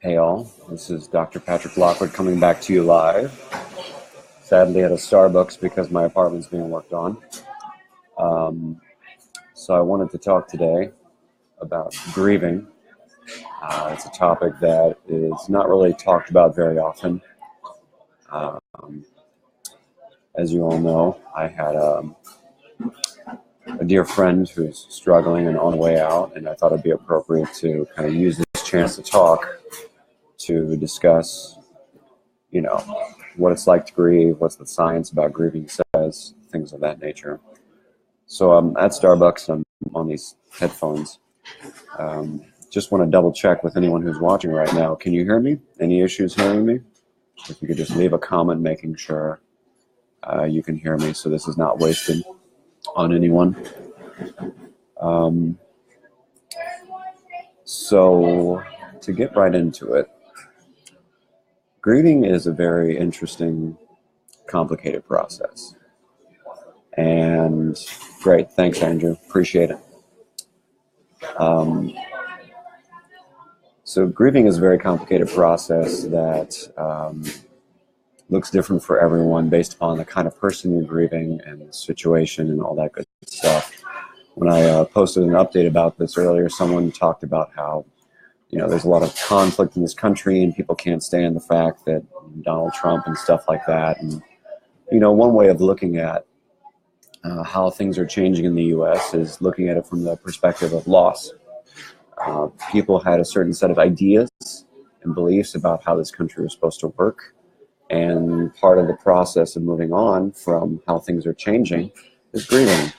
Hey all, this is Dr. Patrick Lockwood coming back to you live. Sadly at a Starbucks because my apartment's being worked on. So I wanted to talk today about grieving. It's a topic that is not really talked about very often. As you all know, I had a dear friend who's struggling and on the way out, and I thought it'd be appropriate to kind of use this chance to talk to discuss, what it's like to grieve, what's the science about grieving says, things of that nature. So I'm at Starbucks, I'm on these headphones. Just want to double check with anyone who's watching right now. Can you hear me? Any issues hearing me? If you could just leave a comment making sure you can hear me so this is not wasted on anyone. So to get right into it, grieving is a very interesting, complicated process. And great, thanks Andrew, appreciate it. So grieving is a very complicated process that looks different for everyone based upon the kind of person you're grieving and the situation and all that good stuff. When I posted an update about this earlier, someone talked about how there's a lot of conflict in this country and people can't stand the fact that Donald Trump and stuff like that. And, one way of looking at how things are changing in the U.S. is looking at it from the perspective of loss. People had a certain set of ideas and beliefs about how this country was supposed to work. And part of the process of moving on from how things are changing is grieving.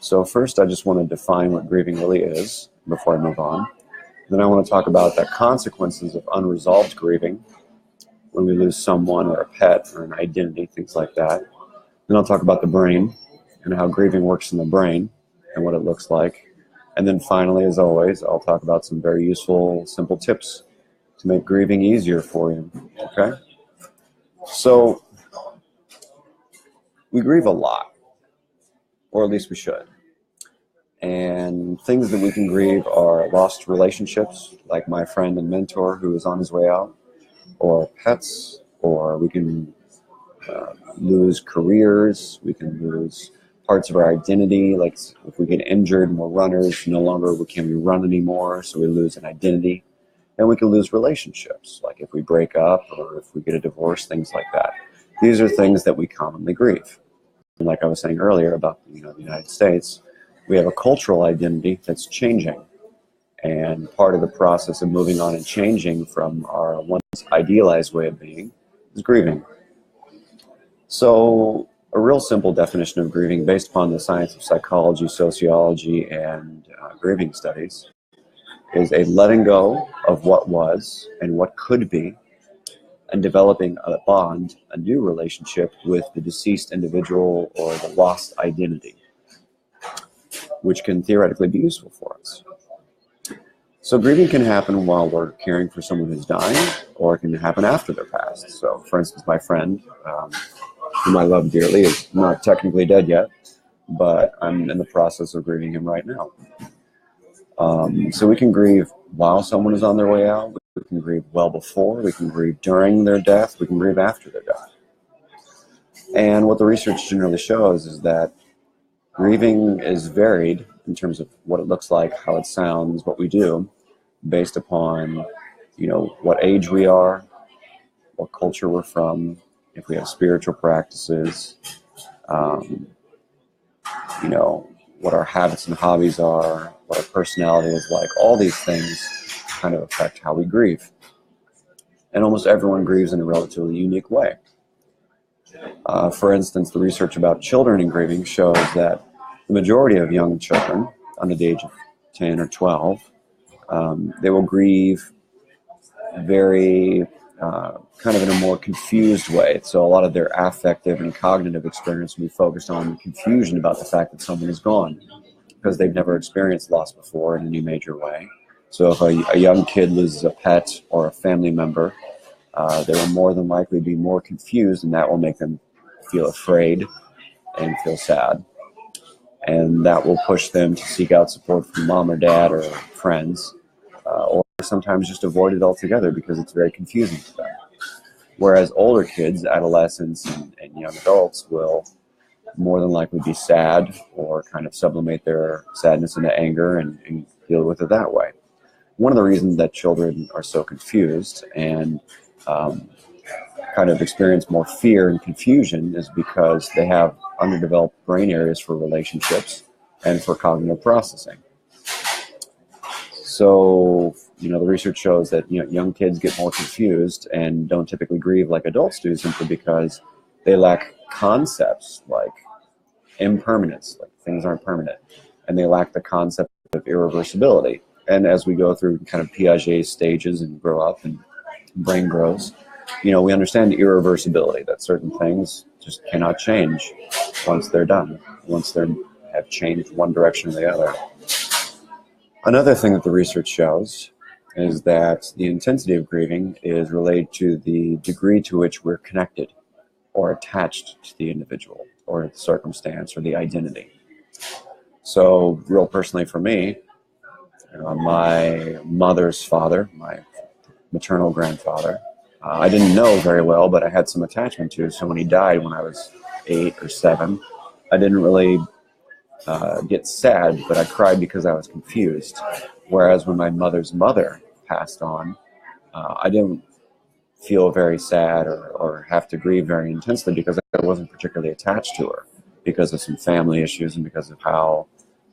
So first, I just want to define what grieving really is before I move on. Then I want to talk about the consequences of unresolved grieving when we lose someone or a pet or an identity, things like that. Then I'll talk about the brain and how grieving works in the brain and what it looks like. And then finally, as always, I'll talk about some very useful, simple tips to make grieving easier for you, okay? So we grieve a lot, or at least we should. And things that we can grieve are lost relationships, like my friend and mentor who is on his way out, or pets, or we can lose careers, we can lose parts of our identity, like if we get injured and we're runners, no longer can we run anymore, so we lose an identity. And we can lose relationships, like if we break up or if we get a divorce, things like that. These are things that we commonly grieve. And like I was saying earlier about the United States, we have a cultural identity that's changing. And part of the process of moving on and changing from our once idealized way of being is grieving. So a real simple definition of grieving based upon the science of psychology, sociology, and grieving studies is a letting go of what was and what could be and developing a bond, a new relationship with the deceased individual or the lost identity, which can theoretically be useful for us. So grieving can happen while we're caring for someone who's dying, or it can happen after they're passed. So for instance, my friend, whom I love dearly, is not technically dead yet, but I'm in the process of grieving him right now. So we can grieve while someone is on their way out, we can grieve well before, we can grieve during their death, we can grieve after their death. And what the research generally shows is that grieving is varied in terms of what it looks like, how it sounds, what we do, based upon, what age we are, what culture we're from, if we have spiritual practices, what our habits and hobbies are, what our personality is like. All these things kind of affect how we grieve. And almost everyone grieves in a relatively unique way. For instance, the research about children and grieving shows that the majority of young children under the age of 10 or 12, they will grieve very kind of in a more confused way. So a lot of their affective and cognitive experience will be focused on confusion about the fact that someone is gone because they've never experienced loss before in any major way. So if a young kid loses a pet or a family member, they will more than likely be more confused, and that will make them feel afraid and feel sad. And that will push them to seek out support from mom or dad or friends or sometimes just avoid it altogether because it's very confusing to them. Whereas older kids, adolescents, and young adults will more than likely be sad or kind of sublimate their sadness into anger and deal with it that way. One of the reasons that children are so confused and kind of experience more fear and confusion is because they have underdeveloped brain areas for relationships and for cognitive processing. So, the research shows that young kids get more confused and don't typically grieve like adults do simply because they lack concepts like impermanence, like things aren't permanent, and they lack the concept of irreversibility. And as we go through kind of Piaget's stages and grow up and brain grows, we understand irreversibility, that certain things just cannot change once they're done, once they have changed one direction or the other. Another thing that the research shows is that the intensity of grieving is related to the degree to which we're connected or attached to the individual or the circumstance or the identity. So, real personally for me, my mother's father, my maternal grandfather, I didn't know very well, but I had some attachment to. So when he died when I was 8 or 7, I didn't really get sad, but I cried because I was confused. Whereas when my mother's mother passed on, I didn't feel very sad or have to grieve very intensely because I wasn't particularly attached to her because of some family issues and because of how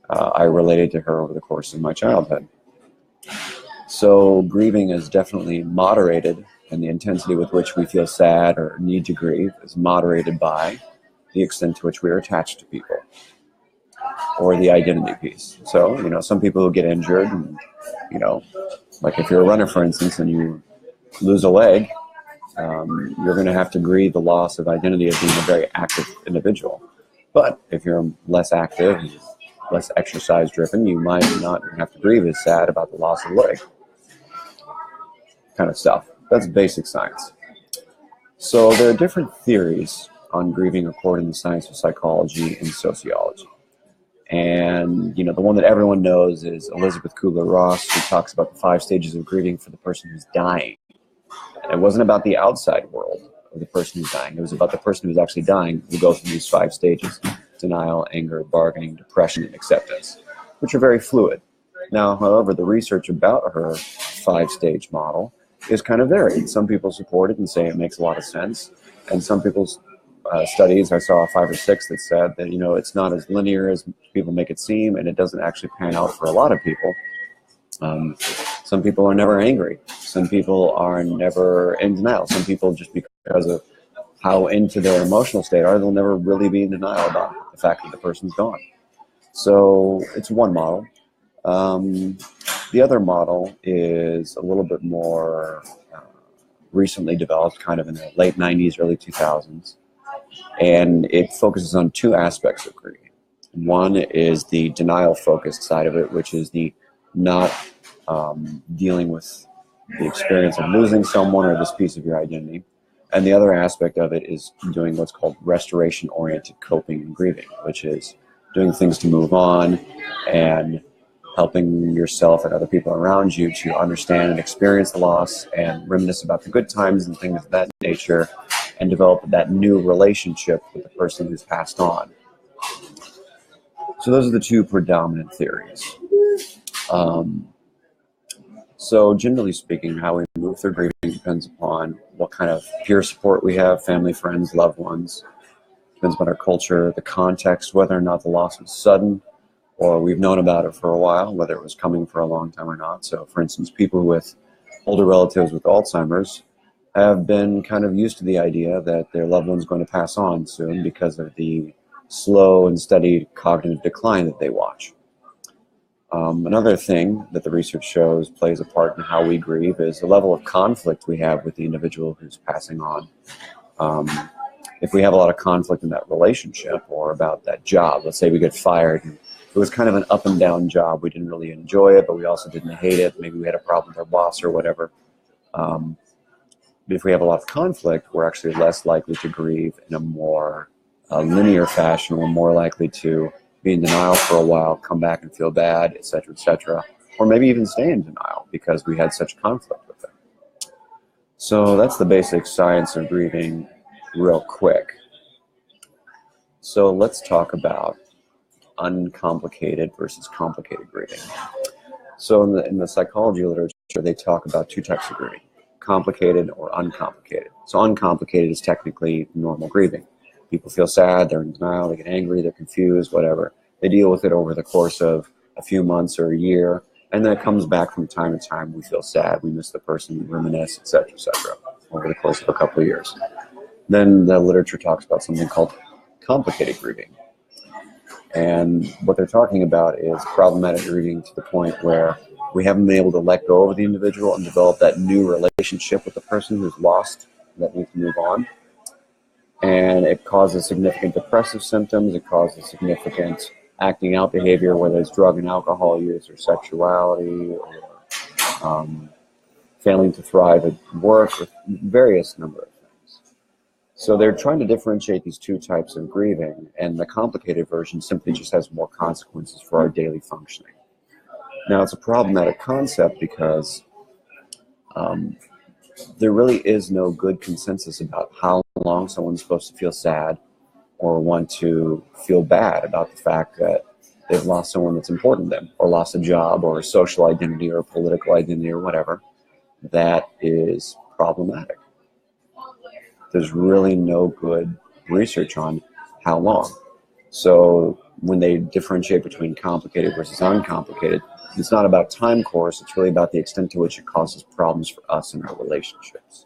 I related to her over the course of my childhood. So grieving is definitely moderated, and the intensity with which we feel sad or need to grieve is moderated by the extent to which we are attached to people or the identity piece. So, some people who get injured, and, like if you're a runner, for instance, and you lose a leg, you're going to have to grieve the loss of identity of being a very active individual. But if you're less active, less exercise driven, you might not have to grieve as sad about the loss of a leg. Kind of stuff. That's basic science. So there are different theories on grieving according to the science of psychology and sociology. And, the one that everyone knows is Elizabeth Kubler-Ross, who talks about the 5 stages of grieving for the person who's dying. And it wasn't about the outside world of the person who's dying. It was about the person who's actually dying who goes through these 5 stages: denial, anger, bargaining, depression, and acceptance, which are very fluid. Now, however, the research about her 5-stage model is kind of varied. Some people support it and say it makes a lot of sense. And some people's studies, I saw 5 or 6 that said that, it's not as linear as people make it seem, and it doesn't actually pan out for a lot of people. Some people are never angry. Some people are never in denial. Some people, just because of how into their emotional state are, they'll never really be in denial about the fact that the person's gone. So it's one model. The other model is a little bit more recently developed, kind of in the late 90s, early 2000s. And it focuses on 2 aspects of grieving. One is the denial-focused side of it, which is the not dealing with the experience of losing someone or this piece of your identity. And the other aspect of it is doing what's called restoration-oriented coping and grieving, which is doing things to move on and helping yourself and other people around you to understand and experience the loss and reminisce about the good times and things of that nature and develop that new relationship with the person who's passed on. So those are the 2 predominant theories. So generally speaking, how we move through grieving depends upon what kind of peer support we have, family, friends, loved ones. Depends upon our culture, the context, whether or not the loss was sudden or we've known about it for a while, whether it was coming for a long time or not. So for instance, people with older relatives with Alzheimer's have been kind of used to the idea that their loved one's going to pass on soon because of the slow and steady cognitive decline that they watch. Another thing that the research shows plays a part in how we grieve is the level of conflict we have with the individual who's passing on. If we have a lot of conflict in that relationship or about that job, let's say we get fired, and it was kind of an up and down job. We didn't really enjoy it, but we also didn't hate it. Maybe we had a problem with our boss or whatever. If we have a lot of conflict, we're actually less likely to grieve in a more linear fashion. We're more likely to be in denial for a while, come back and feel bad, etc., etc. or maybe even stay in denial because we had such conflict with it. So that's the basic science of grieving real quick. So let's talk about uncomplicated versus complicated grieving. So in the psychology literature, they talk about two types of grieving, complicated or uncomplicated. So uncomplicated is technically normal grieving. People feel sad, they're in denial, they get angry, they're confused, whatever. They deal with it over the course of a few months or a year, and then it comes back from time to time. We feel sad, we miss the person, we reminisce, etc., over the course of a couple of years. Then the literature talks about something called complicated grieving. And what they're talking about is problematic grieving to the point where we haven't been able to let go of the individual and develop that new relationship with the person who's lost, that needs to move on. And it causes significant depressive symptoms. It causes significant acting out behavior, whether it's drug and alcohol use or sexuality or failing to thrive at work, or various number of things. So they're trying to differentiate these two types of grieving, and the complicated version simply just has more consequences for our daily functioning. Now, it's a problematic concept because there really is no good consensus about how long someone's supposed to feel sad or want to feel bad about the fact that they've lost someone that's important to them, or lost a job or a social identity or a political identity or whatever. That is problematic. There's really no good research on how long. So when they differentiate between complicated versus uncomplicated, it's not about time course, it's really about the extent to which it causes problems for us in our relationships.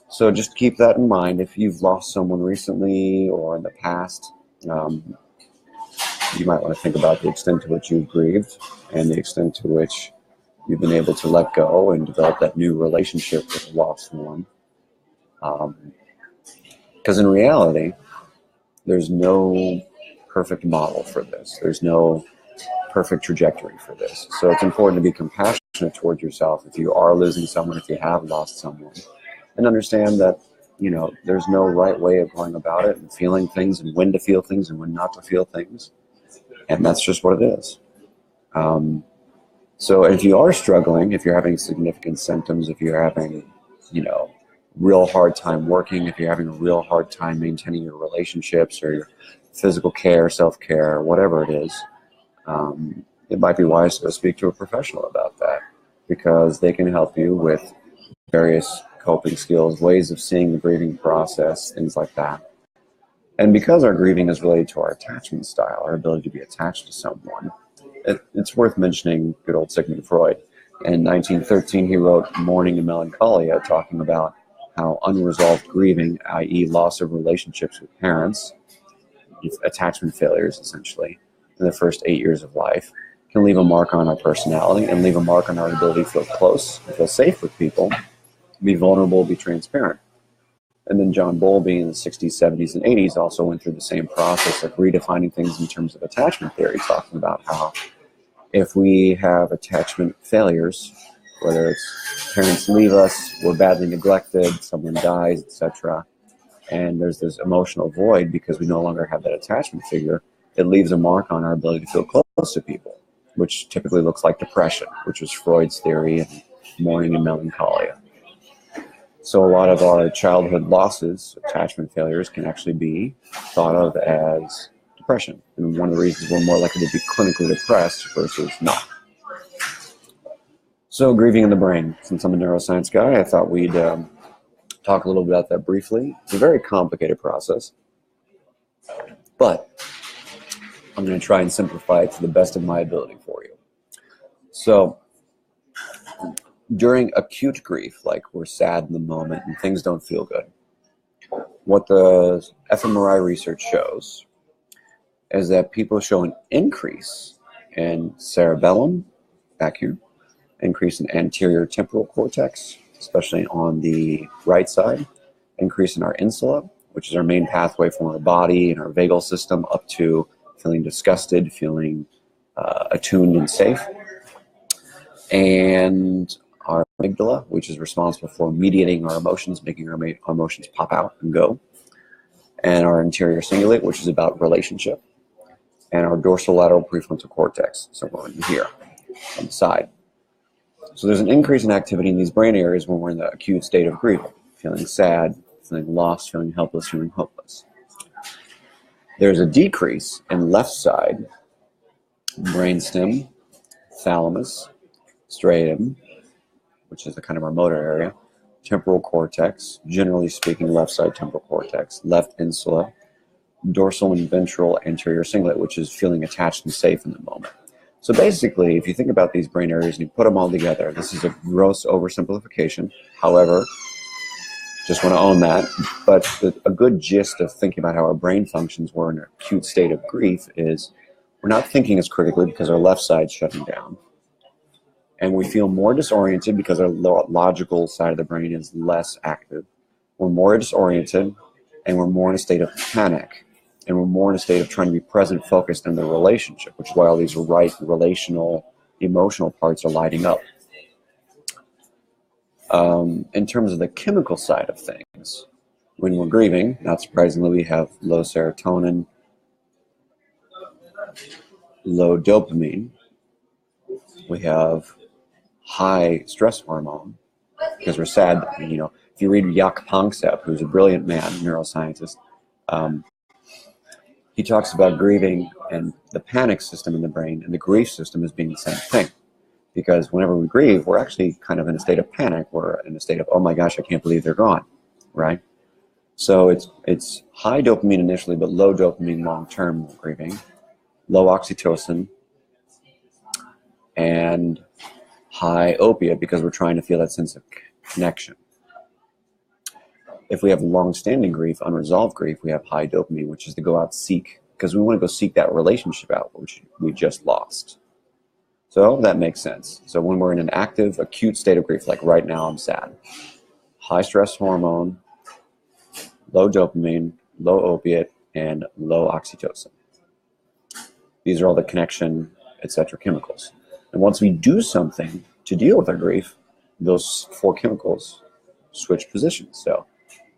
So just keep that in mind. If you've lost someone recently or in the past, you might want to think about the extent to which you've grieved and the extent to which you've been able to let go and develop that new relationship with the lost one. Because in reality, there's no perfect model for this. There's no perfect trajectory for this. So it's important to be compassionate toward yourself if you are losing someone, if you have lost someone, and understand that, there's no right way of going about it and feeling things and when to feel things and when not to feel things. And that's just what it is. So if you are struggling, if you're having significant symptoms, if you're having, real hard time working, if you're having a real hard time maintaining your relationships or your physical care, self-care, whatever it is, it might be wise to speak to a professional about that, because they can help you with various coping skills, ways of seeing the grieving process, things like that. And because our grieving is related to our attachment style, our ability to be attached to someone, it's worth mentioning good old Sigmund Freud. In 1913, he wrote Mourning and Melancholia, talking about how unresolved grieving, i.e. loss of relationships with parents, attachment failures essentially, in the first 8 years of life, can leave a mark on our personality and leave a mark on our ability to feel close, to feel safe with people, be vulnerable, be transparent. And then John Bowlby in the 60s, 70s, and 80s also went through the same process of redefining things in terms of attachment theory, talking about how if we have attachment failures, whether it's parents leave us, we're badly neglected, someone dies, etc., and there's this emotional void because we no longer have that attachment figure, it leaves a mark on our ability to feel close to people, which typically looks like depression, which was Freud's theory and mourning and melancholia. So a lot of our childhood losses, attachment failures, can actually be thought of as depression. And one of the reasons we're more likely to be clinically depressed versus not. So grieving in the brain. Since I'm a neuroscience guy, I thought we'd talk a little bit about that briefly. It's a very complicated process, but I'm going to try and simplify it to the best of my ability for you. So during acute grief, like we're sad in the moment and things don't feel good, what the fMRI research shows is that people show an increase in cerebellum, back here, increase in anterior temporal cortex, especially on the right side, increase in our insula, which is our main pathway from our body and our vagal system up to feeling disgusted, feeling attuned and safe, and our amygdala, which is responsible for mediating our emotions, making our emotions pop out and go, and our anterior cingulate, which is about relationship, and our dorsolateral prefrontal cortex, somewhere in here. on the side. So there's an increase in activity in these brain areas when we're in the acute state of grief, feeling sad, feeling lost, feeling helpless, feeling hopeless. There's a decrease in left side brainstem, thalamus, striatum, which is the kind of our motor area, temporal cortex, generally speaking, left side temporal cortex, left insula, dorsal and ventral anterior cingulate, which is feeling attached and safe in the moment. So basically, if you think about these brain areas and you put them all together, this is a gross oversimplification. However, just want to own that. But a good gist of thinking about how our brain functions when we're in an acute state of grief is we're not thinking as critically because our left side's shutting down. And we feel more disoriented because our logical side of the brain is less active. We're more disoriented, and we're more in a state of panic. And we're more in a state of trying to be present, focused in the relationship, which is why all these right relational, emotional parts are lighting up. In terms of the chemical side of things, when we're grieving, not surprisingly, we have low serotonin, low dopamine. We have high stress hormone because we're sad. You know, if you read Jaak Panksepp, who's a brilliant man, neuroscientist, he talks about grieving and the panic system in the brain and the grief system as being the same thing. Because whenever we grieve, we're actually kind of in a state of panic. We're in a state of, oh my gosh, I can't believe they're gone, right? So it's high dopamine initially, but low dopamine long-term grieving, low oxytocin, and high opiate because we're trying to feel that sense of connection. If we have long-standing grief, unresolved grief, we have high dopamine, which is to go out seek, because we want to go seek that relationship out, which we just lost. So that makes sense. So when we're in an active, acute state of grief, like right now I'm sad, high stress hormone, low dopamine, low opiate, and low oxytocin. These are all the connection, etc. chemicals. And once we do something to deal with our grief, those four chemicals switch positions. So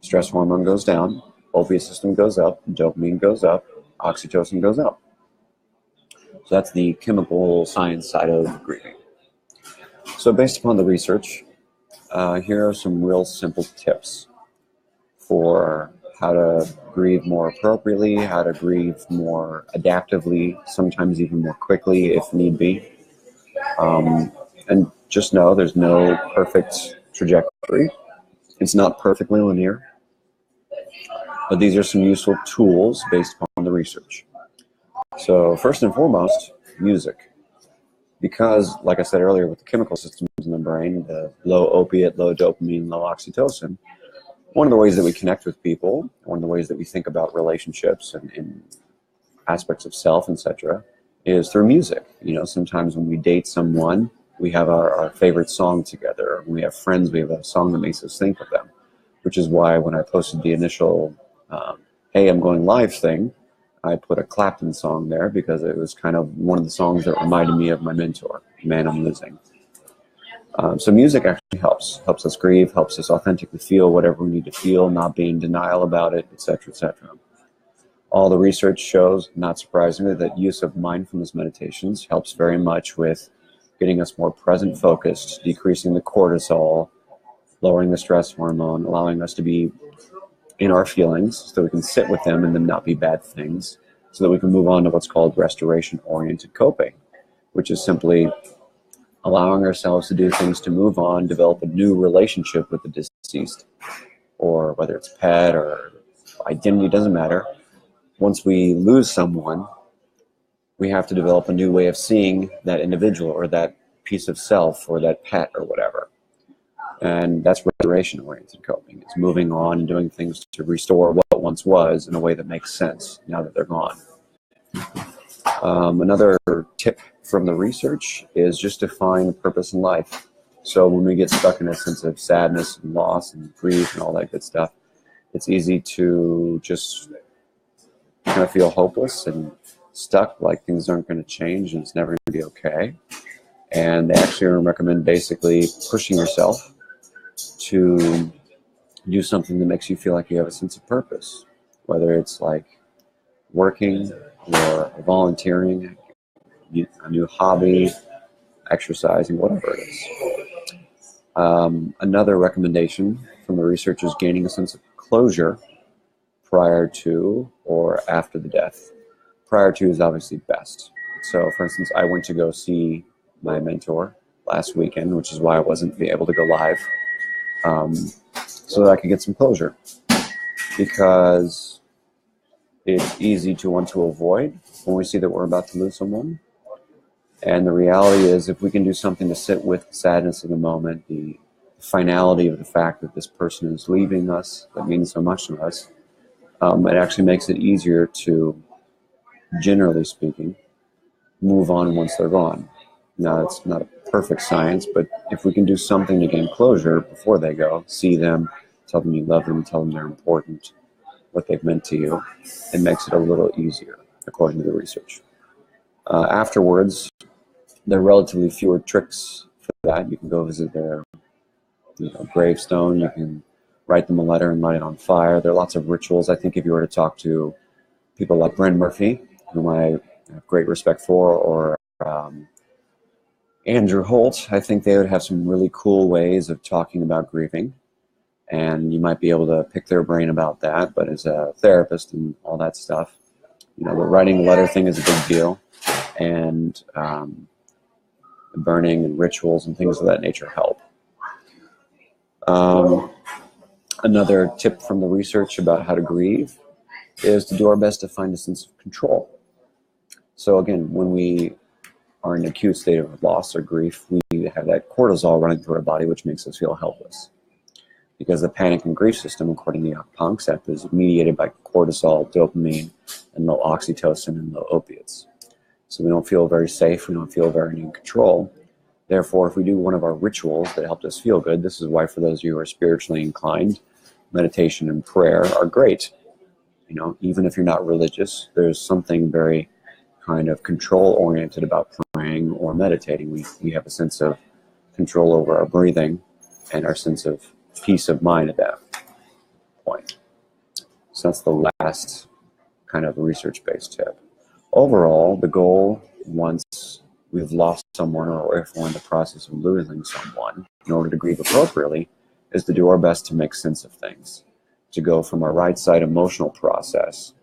stress hormone goes down, opiate system goes up, dopamine goes up, oxytocin goes up. So that's the chemical science side of grieving. So based upon the research, here are some real simple tips for how to grieve more appropriately, how to grieve more adaptively, sometimes even more quickly if need be. And just know there's no perfect trajectory. It's not perfectly linear. But these are some useful tools based upon the research. So first and foremost, music. Because, like I said earlier, with the chemical systems in the brain, the low opiate, low dopamine, low oxytocin, one of the ways that we connect with people, one of the ways that we think about relationships and aspects of self, etc., is through music. You know, sometimes when we date someone, we have our favorite song together. When we have friends, we have a song that makes us think of them, which is why when I posted the initial hey, I'm going live thing, I put a Clapton song there because it was kind of one of the songs that reminded me of my mentor, Man I'm Losing. So music actually helps us grieve, helps us authentically feel whatever we need to feel, not be in denial about it, etc., etc. All the research shows, not surprisingly, that use of mindfulness meditations helps very much with getting us more present focused, decreasing the cortisol, lowering the stress hormone, allowing us to be in our feelings so that we can sit with them and them not be bad things, so that we can move on to what's called restoration-oriented coping, which is simply allowing ourselves to do things to move on, develop a new relationship with the deceased, or whether it's pet or identity, doesn't matter. Once we lose someone, we have to develop a new way of seeing that individual or that piece of self or that pet or whatever. And that's restoration-oriented coping. It's moving on and doing things to restore what once was in a way that makes sense now that they're gone. Another tip from the research is just to find purpose in life. So when we get stuck in a sense of sadness and loss and grief and all that good stuff, it's easy to just kind of feel hopeless and stuck, like things aren't going to change and it's never going to be okay. And they actually recommend basically pushing yourself to do something that makes you feel like you have a sense of purpose, whether it's like working or volunteering, a new hobby, exercising, whatever it is. Another recommendation from the research is gaining a sense of closure prior to or after the death. Prior to is obviously best. So, for instance, I went to go see my mentor last weekend, which is why I wasn't able to go live, so that I could get some closure. Because it's easy to want to avoid when we see that we're about to lose someone. And the reality is, if we can do something to sit with the sadness of the moment, the finality of the fact that this person is leaving us, that means so much to us, it actually makes it easier to, generally speaking, move on once they're gone. Now, it's not a perfect science, but if we can do something to gain closure before they go, see them, tell them you love them, tell them they're important, what they've meant to you, it makes it a little easier, according to the research. Afterwards, there are relatively fewer tricks for that. You can go visit their gravestone. You can write them a letter and light it on fire. There are lots of rituals. I think if you were to talk to people like Bryn Murphy, whom I have great respect for, or Andrew Holt, I think they would have some really cool ways of talking about grieving. And you might be able to pick their brain about that. But as a therapist and all that stuff, the writing a letter thing is a big deal. And burning and rituals and things of that nature help. Another tip from the research about how to grieve is to do our best to find a sense of control. So again, when we are in an acute state of loss or grief, we have that cortisol running through our body, which makes us feel helpless. Because the panic and grief system, according to Panksepp, is mediated by cortisol, dopamine, and low oxytocin and low opiates. So we don't feel very safe, we don't feel very in control. Therefore, if we do one of our rituals that helped us feel good, this is why for those of you who are spiritually inclined, meditation and prayer are great. Even if you're not religious, there's something very kind of control-oriented about praying or meditating. We have a sense of control over our breathing and our sense of peace of mind at that point. So that's the last kind of research-based tip. Overall, the goal, once we've lost someone or if we're in the process of losing someone, in order to grieve appropriately, is to do our best to make sense of things, to go from our right side emotional process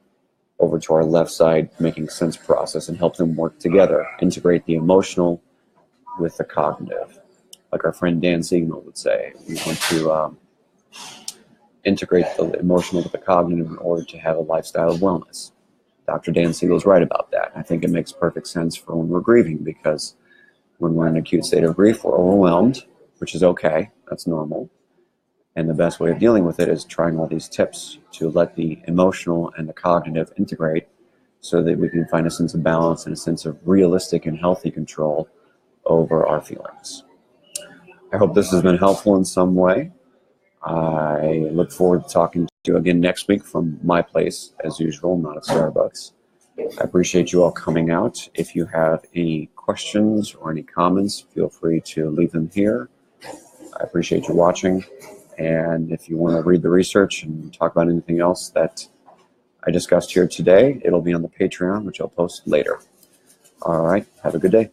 over to our left side making sense process and help them work together, integrate the emotional with the cognitive. Like our friend Dan Siegel would say, we want to integrate the emotional with the cognitive in order to have a lifestyle of wellness. Dr. Dan Siegel's right about that. I think it makes perfect sense for when we're grieving, because when we're in an acute state of grief, we're overwhelmed, which is okay. That's normal. And the best way of dealing with it is trying all these tips to let the emotional and the cognitive integrate so that we can find a sense of balance and a sense of realistic and healthy control over our feelings. I hope this has been helpful in some way. I look forward to talking to you again next week from my place, as usual, not at Starbucks. I appreciate you all coming out. If you have any questions or any comments, feel free to leave them here. I appreciate you watching. And if you want to read the research and talk about anything else that I discussed here today, it'll be on the Patreon, which I'll post later. All right. Have a good day.